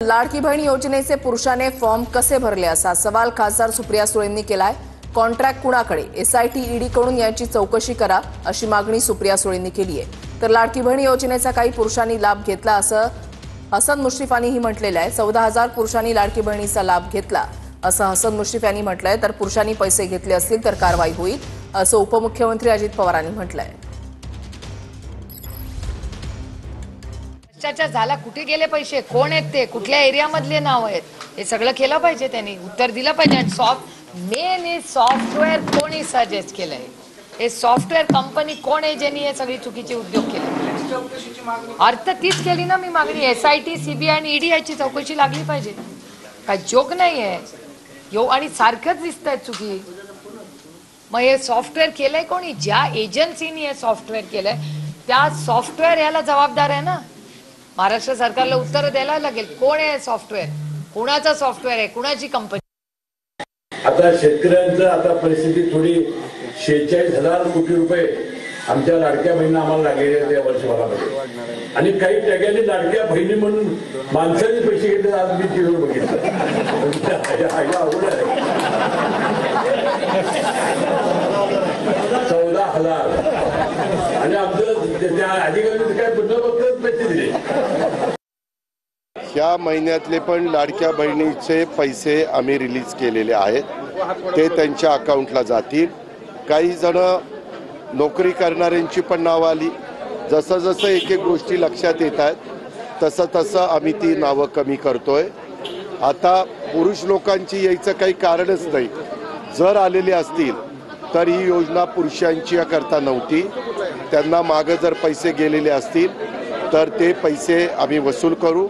लाडकी बहीण योजनेचे पुरुषाने फॉर्म कसे भरले असा सवाल खासदार सुप्रिया सुळेंनी केलाय। कॉन्ट्रॅक्ट कुणाकडे, एसआयटी ईडी कडून याची चौकशी करा अशी मागणी सुप्रिया सुळेंनी केली आहे। तर लाडकी बहीण योजनेचा काही पुरुषांनी लाभ घेतला असं हसन मुश्रीफ यांनीही म्हटलेलं आहे। 14,000 पुरुषांनी लाडकी बहिणीचा लाभ घेतला असं हसन मुश्रीफ यांनी म्हटलंय। तर पुरुषांनी पैसे घेतले असतील तर कारवाई होईल असं उपमुख्यमंत्री अजित पवारांनी म्हटलंय। भ्रष्टाचार झाला, कुठे गेले पैसे, कोण आहेत ते, कुठल्या एरियामधले नाव आहेत, हे सगळं केलं पाहिजे, त्यांनी उत्तर दिलं पाहिजे। आणि मेन हे सॉफ्टवेअर कोणी सजेस्ट केलंय, हे सॉफ्टवेअर कंपनी कोण आहे ज्यांनी हे सगळी चुकीचे उद्योग केले। अर्थ तीच केली ना मी मागणी, एसआयटी, सीबीआय आणि ईडी याची चौकशी लागली पाहिजे। काय जोक नाहीये आणि सारखंच दिसतंय चुकी। मग हे सॉफ्टवेअर केलंय कोणी, ज्या एजन्सीने हे सॉफ्टवेअर केलंय त्या सॉफ्टवेअर याला जबाबदार आहे ना। महाराष्ट्र सरकारला उत्तर द्यायला लागेल, कोण आहे सॉफ्टवेअर, कुणाचा सॉफ्टवेअर आहे, कुणाची कंपनी। आता शेतकऱ्यांचं आता परिस्थिती थोडी 46,000 कोटी रुपये आमच्या लाडक्या बहिणींना आम्हाला लागलेले आहेत या वर्षभरामध्ये। आणि काही टॅगाने लाडक्या बहिणी म्हणून माणसाने पैसे घेतले, आज मी टीव्हीवर बघितलं। 14,000 आणि आमचं त्या अधिकाऱ्यांनी काय बंदोबस्त पैसे दिले। या महिन्यातले पण लाडक्या बहिणीचे पैसे आम्ही रिलीज केलेले आहेत, ते त्यांच्या अकाउंटला जातील। काही जण नोकरी करणाऱ्यांची पण नावं आली, जसं जसं एक एक गोष्टी लक्षात येत आहेत तसं तसं आम्ही ती नावं कमी करतोय। आता पुरुष लोकांची यायचं काही कारणच नाही, जर आलेले असतील तर ही योजना पुरुषांची करता नव्हती, त्यांना मागं जर पैसे गेलेले असतील तर ते पैसे आम्ही वसूल करू।